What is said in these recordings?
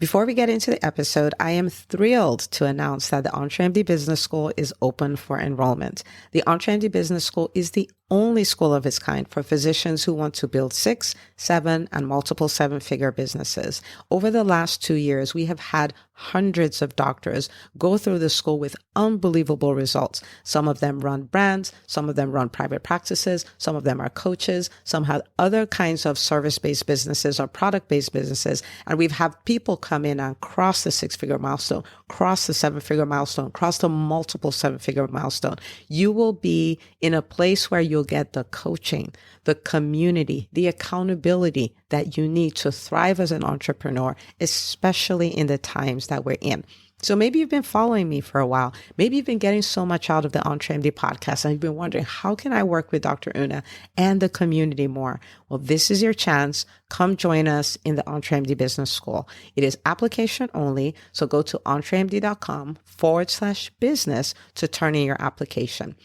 Before we get into the episode, I am thrilled to announce that the EntreMD Business School is open for enrollment. The EntreMD Business School is the only school of its kind for physicians who want to build 6, 7, and multiple 7-figure businesses. Over the last 2 years, we have had hundreds of doctors go through the school with unbelievable results. Some of them run brands, some of them run private practices, some of them are coaches, some have other kinds of service-based businesses or product-based businesses. And we've had people come in and cross the 6-figure milestone, cross the 7-figure milestone, cross the multiple 7-figure milestone. You will be in a place where you'll get the coaching, the community, the accountability that you need to thrive as an entrepreneur, especially in the times that we're in. So maybe you've been following me for a while. Maybe you've been getting so much out of the EntreMD podcast and you've been wondering, how can I work with Dr. Una and the community more? Well, this is your chance. Come join us in the EntreMD Business School. It is application only. So go to entremd.com/business to turn in your application.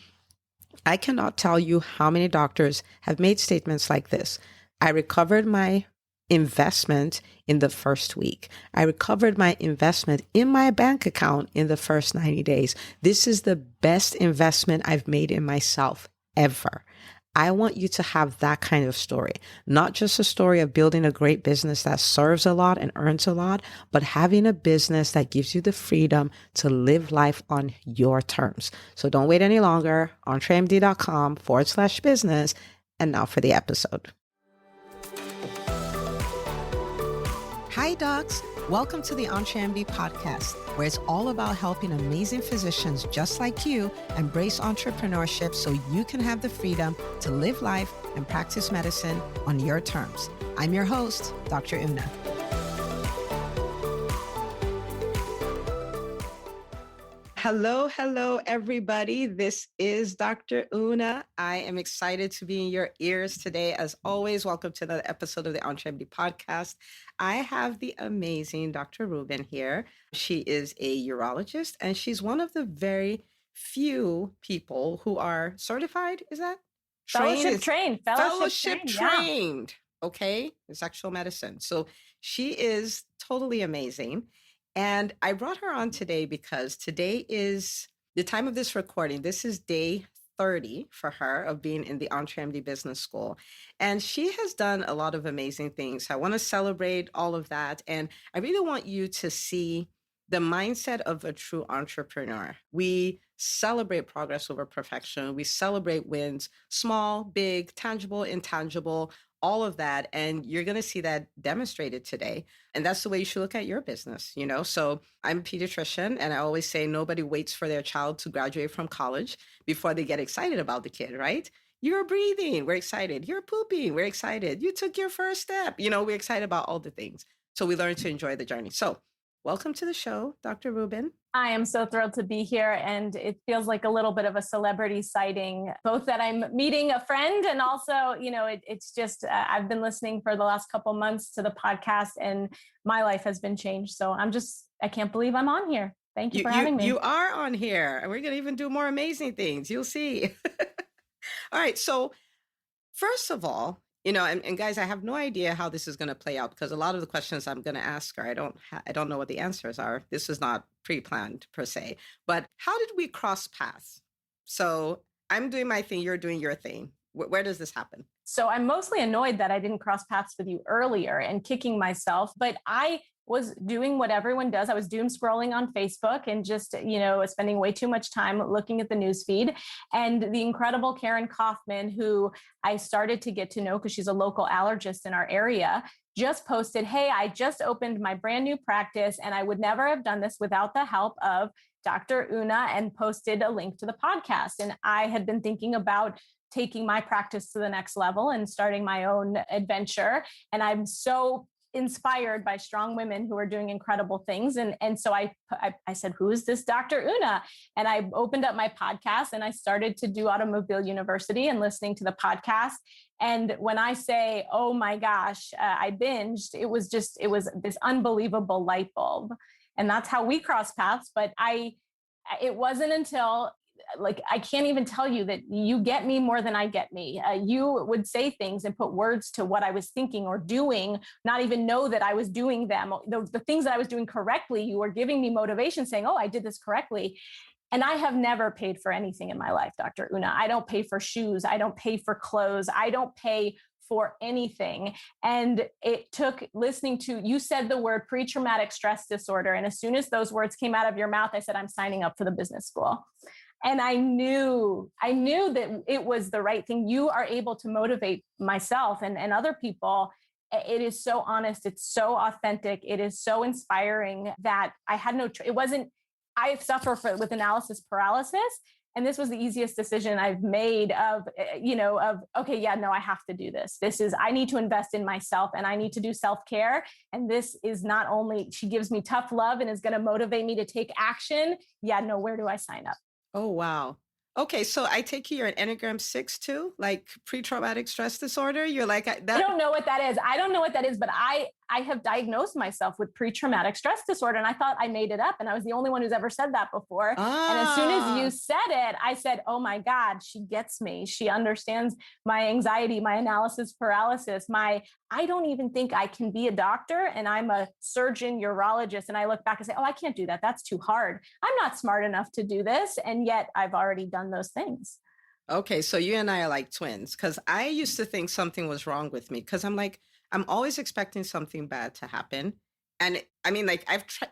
I cannot tell you how many doctors have made statements like this. I recovered my investment in the first week. I recovered my investment in my bank account in the first 90 days. This is the best investment I've made in myself ever. I want you to have that kind of story, not just a story of building a great business that serves a lot and earns a lot, but having a business that gives you the freedom to live life on your terms. So don't wait any longer. entremd.com/business. And now for the episode. Hi, docs. Welcome to the EntreMD podcast, where it's all about helping amazing physicians just like you embrace entrepreneurship so you can have the freedom to live life and practice medicine on your terms. I'm your host, Dr. Una. Hello, everybody. This is Dr. Una. I am excited to be in your ears today. As always, welcome to another episode of the EntreMD podcast. I have the amazing Dr. Rubin here. She is a urologist, and she's one of the very few people who are certified. Is that? Fellowship trained. Yeah. Okay, in sexual medicine. So she is totally amazing. And I brought her on today because today is the time of this recording. This is day 30 for her of being in the EntreMD Business School. And she has done a lot of amazing things. I want to celebrate all of that. And I really want you to see the mindset of a true entrepreneur. We celebrate progress over perfection. We celebrate wins, small, big, tangible, intangible, all of that. And you're going to see that demonstrated today. And that's the way you should look at your business, you know? So I'm a pediatrician, and I always say nobody waits for their child to graduate from college before they get excited about the kid, right? You're breathing, we're excited. You're pooping, we're excited. You took your first step. You know, we're excited about all the things. So we learn to enjoy the journey. So welcome to the show, Dr. Rubin. I am so thrilled to be here, and it feels like a little bit of a celebrity sighting, both that I'm meeting a friend and also, you know, it's just, I've been listening for the last couple months to the podcast and my life has been changed. So I can't believe I'm on here. Thank you for having me. You are on here, and we're going to even do more amazing things. You'll see. All right. So first of all, you know, and guys, I have no idea how this is going to play out because a lot of the questions I'm going to ask her, I don't know what the answers are. This is not pre-planned per se, but how did we cross paths? So I'm doing my thing, you're doing your thing. Where does this happen? So I'm mostly annoyed that I didn't cross paths with you earlier and kicking myself, but I was doing what everyone does. I was doom scrolling on Facebook and just, you know, spending way too much time looking at the newsfeed. And the incredible Karen Kaufman, who I started to get to know because she's a local allergist in our area, just posted, "Hey, I just opened my brand new practice and I would never have done this without the help of Dr. Una," and posted a link to the podcast. And I had been thinking about taking my practice to the next level and starting my own adventure. And I'm so inspired by strong women who are doing incredible things. And so I said, "Who is this Dr. Una?" And I opened up my podcast and I started to do Automobile University and listening to the podcast. And when I say, oh my gosh, I binged, it was this unbelievable light bulb. And that's how we crossed paths. But it wasn't until like, I can't even tell you that you get me more than I get me. You would say things and put words to what I was thinking or doing, not even know that I was doing them. The things that I was doing correctly, you were giving me motivation saying, oh, I did this correctly. And I have never paid for anything in my life, Dr. Una. I don't pay for shoes. I don't pay for clothes. I don't pay for anything. And it took listening to, you said the word pre-traumatic stress disorder. And as soon as those words came out of your mouth, I said, I'm signing up for the business school. And I knew that it was the right thing. You are able to motivate myself and other people. It is so honest. It's so authentic. It is so inspiring that I had it wasn't, I suffer with analysis paralysis. And this was the easiest decision I've made okay, yeah, no, I have to do this. I need to invest in myself and I need to do self-care. And this is not only, she gives me tough love and is going to motivate me to take action. Yeah, no, where do I sign up? Oh, wow. Okay, so I take you're an Enneagram 6 too, like pre-traumatic stress disorder. You're like that. I don't know what that is. I don't know what that is, but I have diagnosed myself with pre-traumatic stress disorder. And I thought I made it up. And I was the only one who's ever said that before. And as soon as you said it, I said, oh my God, she gets me. She understands my anxiety, my analysis paralysis, I don't even think I can be a doctor. And I'm a surgeon, urologist. And I look back and say, oh, I can't do that. That's too hard. I'm not smart enough to do this. And yet I've already done those things. Okay, so you and I are like twins, because I used to think something was wrong with me because I'm like, I'm always expecting something bad to happen. And I mean, like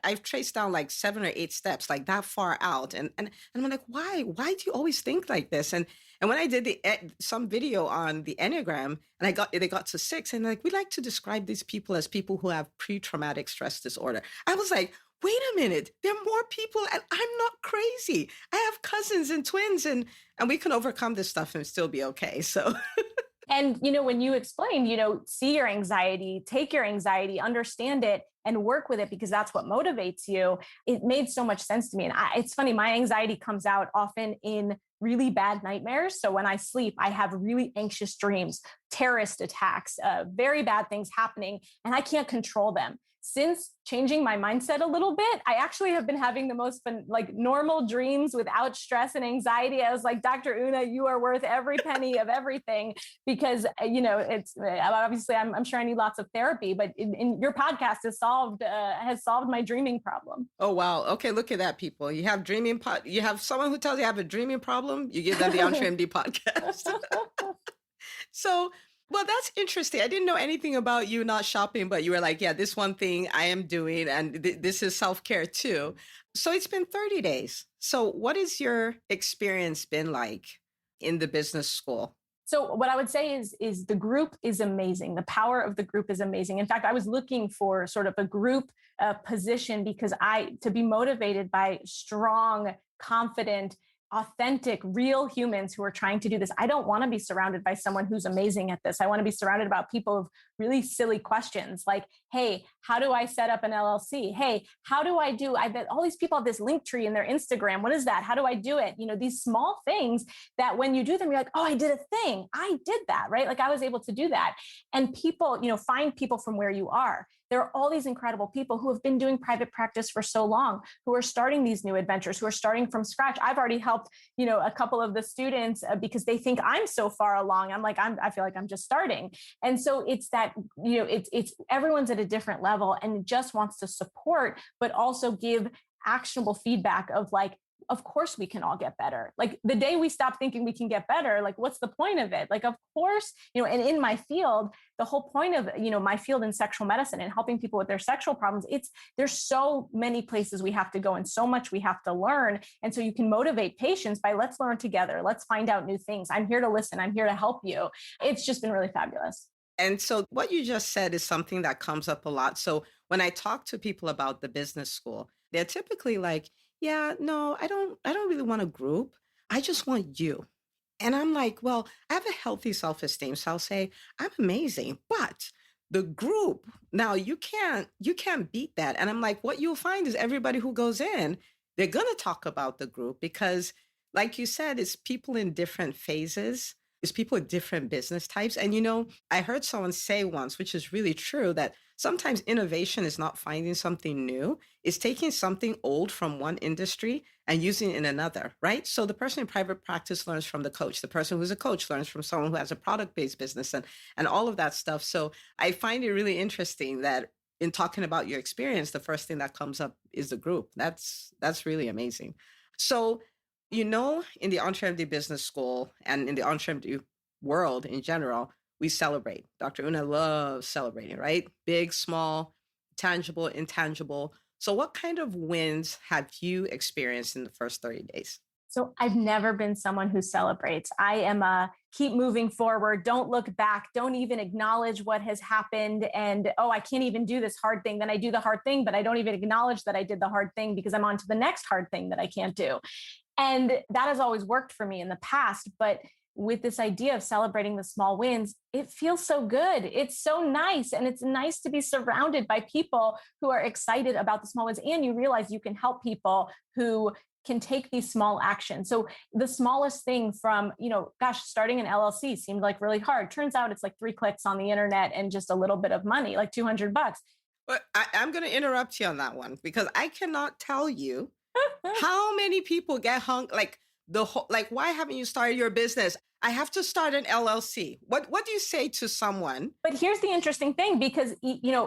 I've traced down like 7 or 8 steps, like that far out. And I'm like, why do you always think like this? And when I did some video on the Enneagram and they got to 6 and like, we like to describe these people as people who have pre-traumatic stress disorder. I was like, wait a minute, there are more people and I'm not crazy. I have cousins and twins and we can overcome this stuff and still be okay. So. And, when you explained, see your anxiety, take your anxiety, understand it and work with it because that's what motivates you. It made so much sense to me. And it's funny, my anxiety comes out often in really bad nightmares. So when I sleep, I have really anxious dreams, terrorist attacks, very bad things happening, and I can't control them. Since changing my mindset a little bit, I actually have been having the most fun, like normal dreams without stress and anxiety. I was like, Dr. Una, you are worth every penny of everything because, it's obviously I'm sure I need lots of therapy, but in your podcast has solved my dreaming problem. Oh, wow. Okay. Look at that, people. You have you have someone who tells you have a dreaming problem. You give them the EntreMD podcast. So, well, that's interesting. I didn't know anything about you not shopping, but you were like, yeah, this one thing I am doing, and this is self-care too. So it's been 30 days. So what has your experience been like in the business school? So what I would say is the group is amazing. The power of the group is amazing. In fact, I was looking for sort of a group position because to be motivated by strong, confident, authentic, real humans who are trying to do this. I don't want to be surrounded by someone who's amazing at this. I want to be surrounded by people with really silly questions like, hey, how do I set up an LLC? Hey, how do I do, I bet all these people have this link tree in their Instagram. What is that? How do I do it? These small things that when you do them, you're like, oh, I did a thing. I did that, right? Like I was able to do that. And people, find people from where you are. There are all these incredible people who have been doing private practice for so long, who are starting these new adventures, who are starting from scratch. I've already helped, a couple of the students because they think I'm so far along. I'm like, I feel like I'm just starting. And so it's that, it's everyone's at a different level and just wants to support, but also give actionable feedback of like, of course we can all get better. Like the day we stop thinking we can get better, like what's the point of it? Like, of course, and in my field, the whole point of, my field in sexual medicine and helping people with their sexual problems, there's so many places we have to go and so much we have to learn. And so you can motivate patients by let's learn together. Let's find out new things. I'm here to listen. I'm here to help you. It's just been really fabulous. And so what you just said is something that comes up a lot. So when I talk to people about the business school, they're typically like, yeah, no, I don't really want a group. I just want you. And I'm like, well, I have a healthy self-esteem. So I'll say, I'm amazing, but the group, now you can't beat that. And I'm like, what you'll find is everybody who goes in, they're going to talk about the group because like you said, it's people in different phases is people with different business types. And, I heard someone say once, which is really true, that sometimes innovation is not finding something new, it's taking something old from one industry and using it in another, right? So the person in private practice learns from the coach. The person who's a coach learns from someone who has a product-based business and all of that stuff. So I find it really interesting that in talking about your experience, the first thing that comes up is the group. That's really amazing. So, in the EntreMD Business School and in the EntreMD world in general, we celebrate. Dr. Una loves celebrating, right? Big, small, tangible, intangible. So what kind of wins have you experienced in the first 30 days? So I've never been someone who celebrates. I am a keep moving forward, don't look back, don't even acknowledge what has happened. And, I can't even do this hard thing. Then I do the hard thing, but I don't even acknowledge that I did the hard thing because I'm on to the next hard thing that I can't do. And that has always worked for me in the past. But with this idea of celebrating the small wins, it feels so good. It's so nice. And it's nice to be surrounded by people who are excited about the small wins. And you realize you can help people who can take these small actions. So the smallest thing from, starting an LLC seemed like really hard. Turns out it's like 3 clicks on the internet and just a little bit of money, like $200. But I'm going to interrupt you on that one because I cannot tell you how many people get hung why haven't you started your business? I have to start an LLC. What do you say to someone? But here's the interesting thing, because,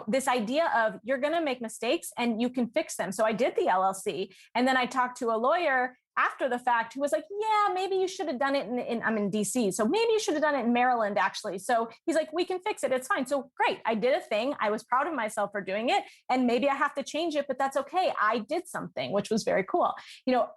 this idea of you're going to make mistakes and you can fix them. So I did the LLC and then I talked to a lawyer after the fact who was like, yeah, maybe you should have done it I'm in DC. So maybe you should have done it in Maryland, actually. So he's like, we can fix it. It's fine. So great. I did a thing. I was proud of myself for doing it. And maybe I have to change it, but that's okay. I did something, which was very cool.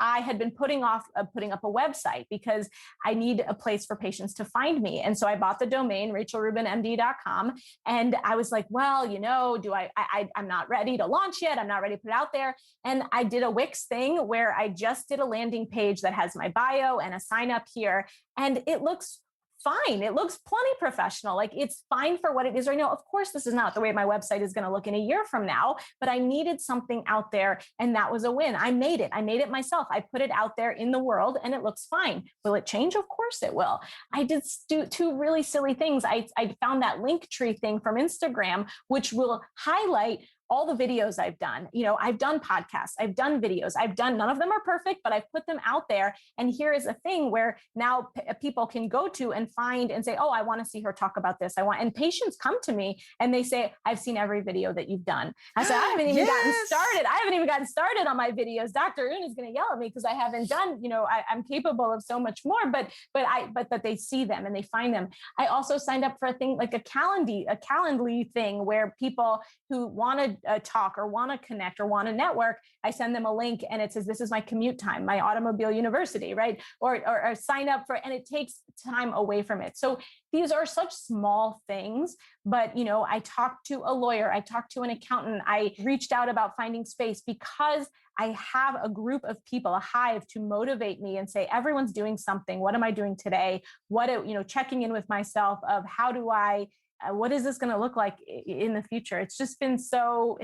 I had been putting up a website because I need a place for patients to find me. And so I bought the domain, rachelrubinmd.com. And I was like, well, I'm not ready to launch yet. I'm not ready to put it out there. And I did a Wix thing where I just did a landing page that has my bio and a sign up here. And it looks fine. It looks plenty professional. Like it's fine for what it is right now. Of course, this is not the way my website is going to look in a year from now, but I needed something out there. And that was a win. I made it. I made it myself. I put it out there in the world and it looks fine. Will it change? Of course it will. I did two really silly things. I found that Linktree thing from Instagram, which will highlight all the videos I've done. I've done podcasts, I've done videos, none of them are perfect, but I've put them out there. And here is a thing where now people can go to and find and say, oh, I want to see her talk about this. And patients come to me and they say, I've seen every video that you've done. I said, I haven't even gotten started. I haven't even gotten started on my videos. Dr. Un is going to yell at me because I haven't done, I'm capable of so much more, but they see them and they find them. I also signed up for a thing like a Calendly thing where people who want to talk or want to connect or want to network, I send them a link and it says, this is my commute time, my automobile university, right? Or sign up for, and it takes time away from it. So these are such small things, but I talked to a lawyer, I talked to an accountant, I reached out about finding space because I have a group of people, a hive to motivate me and say, everyone's doing something. What am I doing today? Checking in with myself of how do I what is this going to look like in the future? It's been so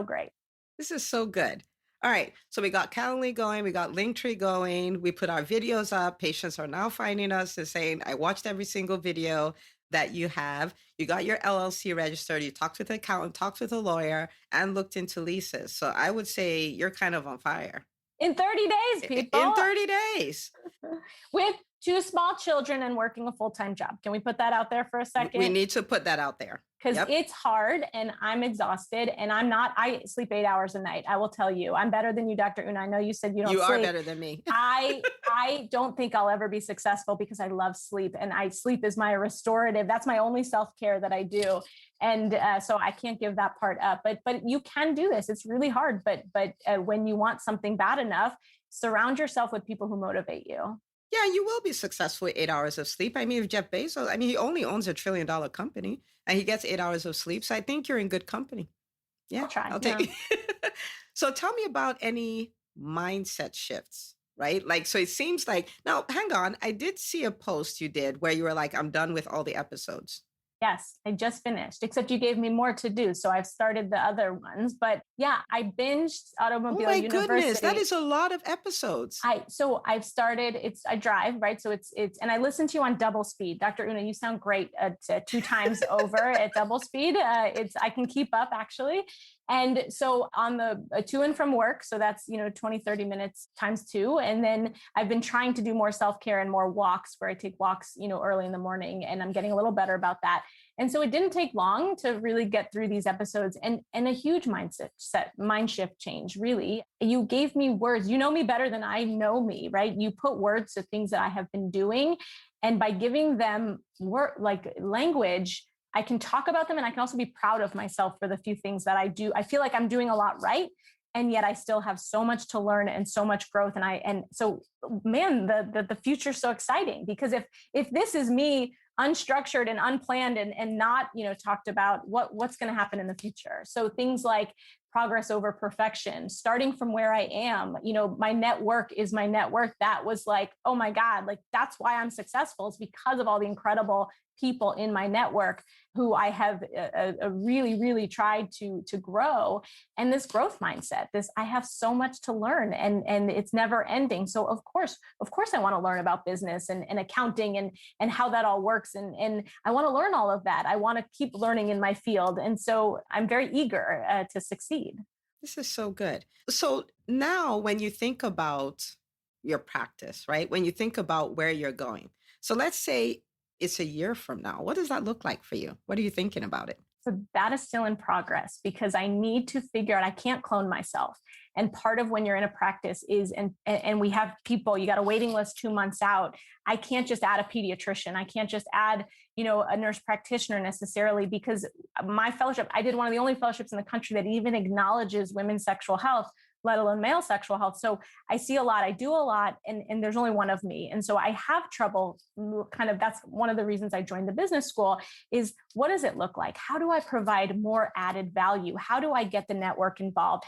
great. This is so good. All right. So we got Calendly going. We got Linktree going. We put our videos up. Patients are now finding us and saying, I watched every single video that you have. You got your LLC registered. You talked with an accountant, talked with a lawyer, and looked into leases. So I would say you're kind of on fire. In 30 days, people. In 30 days. With 2 small children and working a full-time job. Can we put that out there for a second? We need to put that out there. Because It's hard and I'm exhausted and I sleep 8 hours a night. I will tell you, I'm better than you, Dr. Una. I know you said you don't sleep. You are better than me. I don't think I'll ever be successful because I love sleep and sleep is my restorative. That's my only self-care that I do. And so I can't give that part up, but you can do this. It's really hard. But when you want something bad enough, surround yourself with people who motivate you. Yeah, you will be successful with 8 hours of sleep. I mean, if Jeff Bezos, he only owns $1 trillion company and he gets 8 hours of sleep. So I think you're in good company. Yeah, I'll try. I'll take it. So tell me about any mindset shifts, right? So it seems like, now hang on. I did see a post you did where you were like, I'm done with all the episodes. Yes, I just finished, except you gave me more to do. So I've started the other ones. But yeah, I binged Oh Automobile my University. goodness, that is a lot of episodes. I've started, I drive, right? So and I listen to you on double speed. Dr. Una, you sound great at 2 times over at double speed. I can keep up actually. And so on the to and from work, so that's, 20, 30 minutes times 2. And then I've been trying to do more self-care and more walks where I take walks, early in the morning, and I'm getting a little better about that. And so it didn't take long to really get through these episodes, and a huge mind shift change, really. You gave me words. You know me better than I know me, right? You put words to things that I have been doing. And by giving them like language, I can talk about them, and I can also be proud of myself for the few things that I do. I feel like I'm doing a lot right. And yet I still have so much to learn and so much growth. And so, man, the future's so exciting, because if this is me unstructured and unplanned and not, talked about what's going to happen in the future. So things like progress over perfection, starting from where I am, my network is my net worth. That was like, oh my God, like that's why I'm successful. It's because of all the incredible people in my network who I have really, really tried to grow. And this growth mindset, I have so much to learn, and it's never ending. So of course, I want to learn about business and accounting and how that all works. And I want to learn all of that. I want to keep learning in my field. And so I'm very eager to succeed. This is so good. So now when you think about your practice, right? When you think about where you're going. So let's say it's a year from now. What does that look like for you? What are you thinking about it? So that is still in progress, because I need to figure out, I can't clone myself. And part of when you're in a practice is, and we have people, you got a waiting list 2 months out. I can't just add a pediatrician. I can't just add, a nurse practitioner necessarily, because my fellowship, I did one of the only fellowships in the country that even acknowledges women's sexual health, let alone male sexual health. So I see a lot, I do a lot, and there's only one of me. And so I have trouble that's one of the reasons I joined the business school is, what does it look like? How do I provide more added value? How do I get the network involved?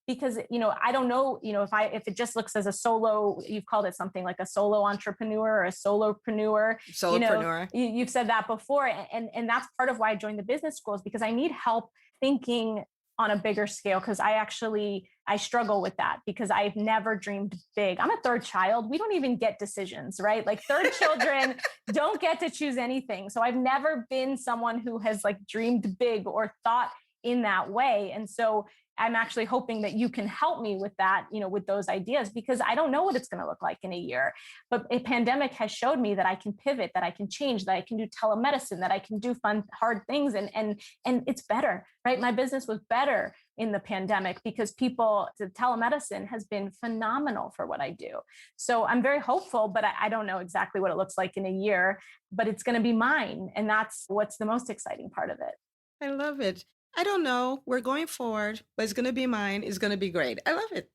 Because, I don't know, if it just looks as a solo, you've called it something like a solo entrepreneur or a solopreneur. Solopreneur. You've said that before. And that's part of why I joined the business school, is because I need help thinking on a bigger scale, because I struggle with that, because I've never dreamed big. I'm a third child. We don't even get decisions, right? Like third children don't get to choose anything. So I've never been someone who has like dreamed big or thought in that way. And so I'm actually hoping that you can help me with that, with those ideas, because I don't know what it's going to look like in a year. But a pandemic has showed me that I can pivot, that I can change, that I can do telemedicine, that I can do fun, hard things. And it's better, right? My business was better in the pandemic because the telemedicine has been phenomenal for what I do. So I'm very hopeful, but I don't know exactly what it looks like in a year, but it's going to be mine. And that's what's the most exciting part of it. I love it. I don't know. We're going forward, but it's going to be mine. It's going to be great. I love it.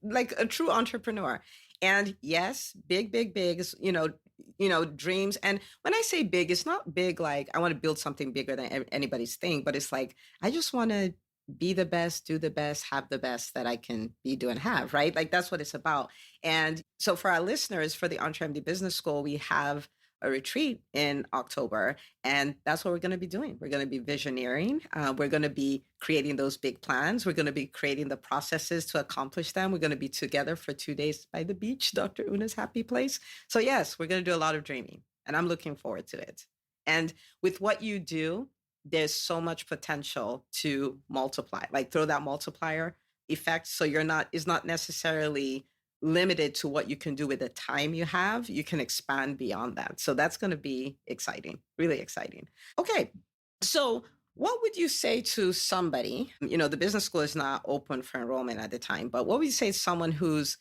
Like a true entrepreneur. And yes, big, dreams. And when I say big, it's not big like I want to build something bigger than anybody's thing, but it's like, I just want to be the best, do the best, have the best that I can be, do, and have, right? Like that's what it's about. And so for our listeners, for the EntreMD Business School, we have a retreat in October, and that's what we're going to be doing. We're going to be visioneering. We're going to be creating those big plans. We're going to be creating the processes to accomplish them. We're going to be together for 2 days by the beach, Dr. Una's happy place. So yes, we're going to do a lot of dreaming, and I'm looking forward to it. And with what you do, there's so much potential to multiply, like throw that multiplier effect. So it's not necessarily limited to what you can do with the time you have. You can expand beyond that. So that's going to be exciting, really exciting. Okay. So what would you say to somebody, the business school is not open for enrollment at the time, but what would you say to someone who's,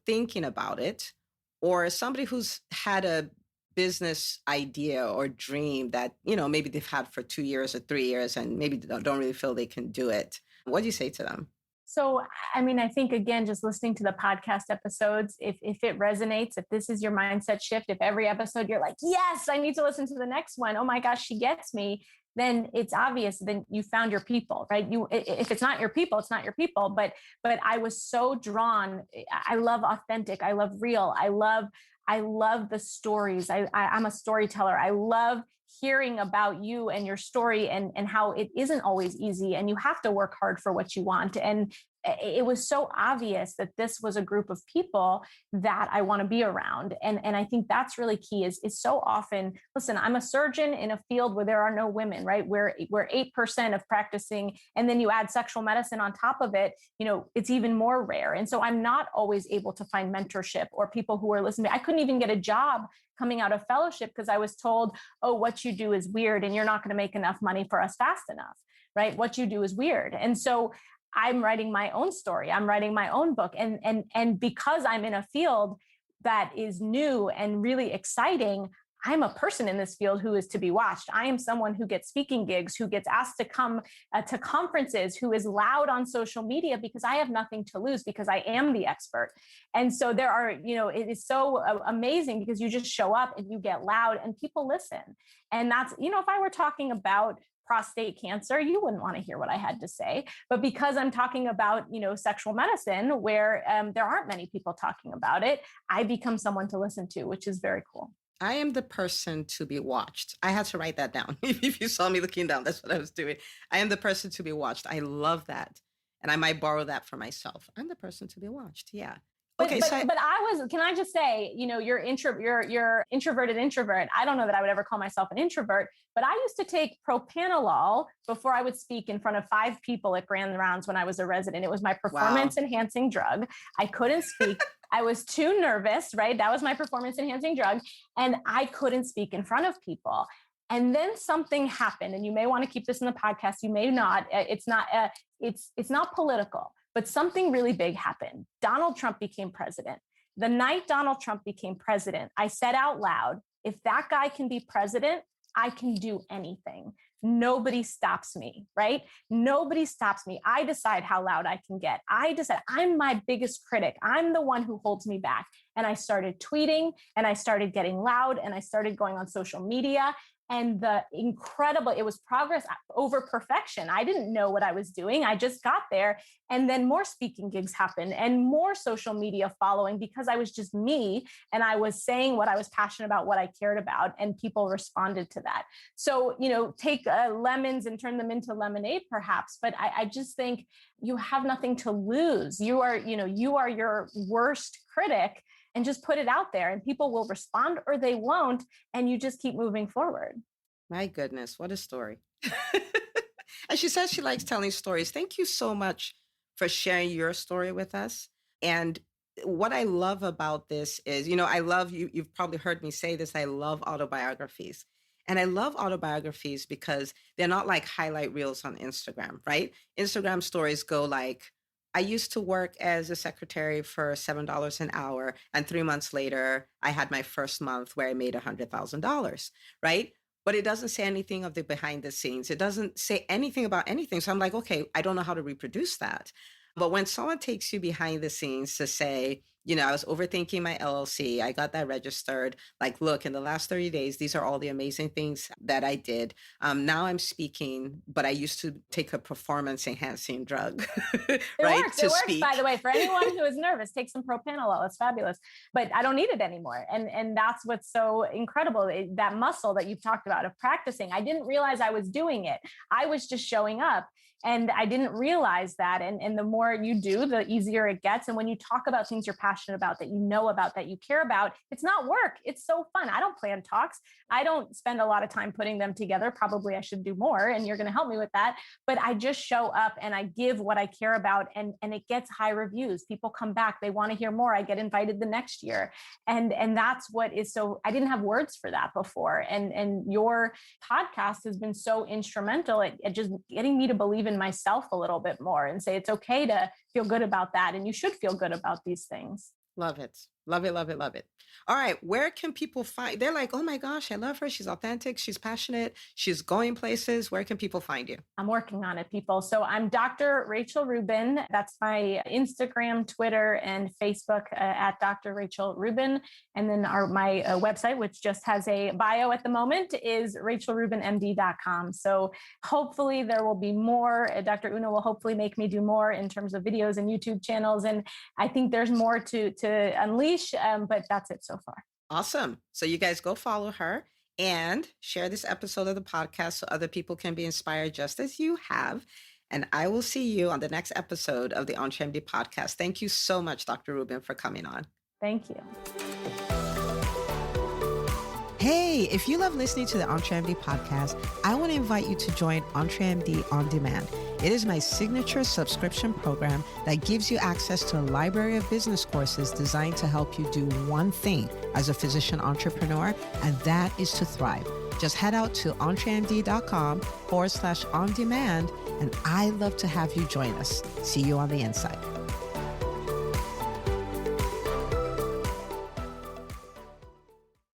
thinking about it, or somebody who's had a business idea or dream that, maybe they've had for 2 years or 3 years and maybe don't really feel they can do it? What do you say to them? So, I think, again, just listening to the podcast episodes, if it resonates, if this is your mindset shift, if every episode you're like, yes, I need to listen to the next one. Oh my gosh, she gets me. then it's obvious, then you found your people, right? If it's not your people, it's not your people. But I was so drawn. I love authentic. I love real. I love the stories. I'm a storyteller. I love hearing about you and your story and how it isn't always easy and you have to work hard for what you want. And it was so obvious that this was a group of people that I want to be around. And I think that's really key is so often, listen, I'm a surgeon in a field where there are no women, right? We're 8% of practicing. And then you add sexual medicine on top of it, it's even more rare. And so I'm not always able to find mentorship or people who are listening. I couldn't even get a job coming out of fellowship because I was told, oh, what you do is weird and you're not going to make enough money for us fast enough, right? What you do is weird. And so I'm writing my own story. I'm writing my own book. And because I'm in a field that is new and really exciting, I'm a person in this field who is to be watched. I am someone who gets speaking gigs, who gets asked to come to conferences, who is loud on social media because I have nothing to lose because I am the expert. And so there are, it is so amazing because you just show up and you get loud and people listen. And that's, if I were talking about prostate cancer, you wouldn't want to hear what I had to say. But because I'm talking about, sexual medicine where there aren't many people talking about it, I become someone to listen to, which is very cool. I am the person to be watched. I had to write that down. If you saw me looking down, that's what I was doing. I am the person to be watched. I love that. And I might borrow that for myself. I'm the person to be watched. Yeah. Okay, but I was, can I just say, you're introverted introvert. I don't know that I would ever call myself an introvert, but I used to take propanolol before I would speak in front of 5 people at Grand Rounds when I was a resident. It was my performance enhancing drug. I couldn't speak. I was too nervous, right? That was my performance enhancing drug. And I couldn't speak in front of people. And then something happened, and you may want to keep this in the podcast. You may not. It's not political. But something really big happened. Donald Trump became president. The night Donald Trump became president, I said out loud, if that guy can be president, I can do anything. Nobody stops me, right? Nobody stops me. I decide how loud I can get. I decide I'm my biggest critic. I'm the one who holds me back. And I started tweeting and I started getting loud and I started going on social media. And it was progress over perfection. I didn't know what I was doing. I just got there. And then more speaking gigs happened and more social media following because I was just me. And I was saying what I was passionate about, what I cared about, and people responded to that. So, take lemons and turn them into lemonade, perhaps. But I just think you have nothing to lose. You are your worst critic. And just put it out there and people will respond or they won't. And you just keep moving forward. My goodness, what a story. And she says she likes telling stories. Thank you so much for sharing your story with us. And what I love about this is, I love you. You've probably heard me say this. I love autobiographies. And I love autobiographies because they're not like highlight reels on Instagram, right? Instagram stories go like, I used to work as a secretary for $7 an hour. And 3 months later, I had my first month where I made $100,000, right? But it doesn't say anything of the behind the scenes. It doesn't say anything about anything. So I'm like, okay, I don't know how to reproduce that. But when someone takes you behind the scenes to say, I was overthinking my LLC, I got that registered. Like, look, in the last 30 days, these are all the amazing things that I did. Now I'm speaking, but I used to take a performance enhancing drug, right? It works, by the way, for anyone who is nervous, take some propanolol. It's fabulous, but I don't need it anymore. And that's what's so incredible. That muscle that you've talked about of practicing, I didn't realize I was doing it. I was just showing up. And I didn't realize that. And the more you do, the easier it gets. And when you talk about things you're passionate about, that you know about, that you care about, it's not work. It's so fun. I don't plan talks. I don't spend a lot of time putting them together. Probably I should do more. And you're going to help me with that. But I just show up and I give what I care about. And it gets high reviews. People come back. They want to hear more. I get invited the next year. And that's what is so, I didn't have words for that before. And your podcast has been so instrumental at just getting me to believe in myself a little bit more and say it's okay to feel good about that. And you should feel good about these things. Love it. Love it, love it, love it. All right. Where can people find? They're like, oh my gosh, I love her. She's authentic. She's passionate. She's going places. Where can people find you? I'm working on it, people. So I'm Dr. Rachel Rubin. That's my Instagram, Twitter, and Facebook at Dr. Rachel Rubin. And then my website, which just has a bio at the moment, is rachelrubinmd.com. So hopefully there will be more. Dr. Una will hopefully make me do more in terms of videos and YouTube channels. And I think there's more to unleash, but that's it so far. Awesome. So you guys go follow her and share this episode of the podcast so other people can be inspired just as you have. And I will see you on the next episode of the EntreMD podcast. Thank you so much, Dr. Rubin, for coming on. Thank you. Hey, if you love listening to the EntreMD podcast, I want to invite you to join EntreMD On Demand. It is my signature subscription program that gives you access to a library of business courses designed to help you do one thing as a physician entrepreneur, and that is to thrive. Just head out to entremd.com/on demand, and I'd love to have you join us. See you on the inside.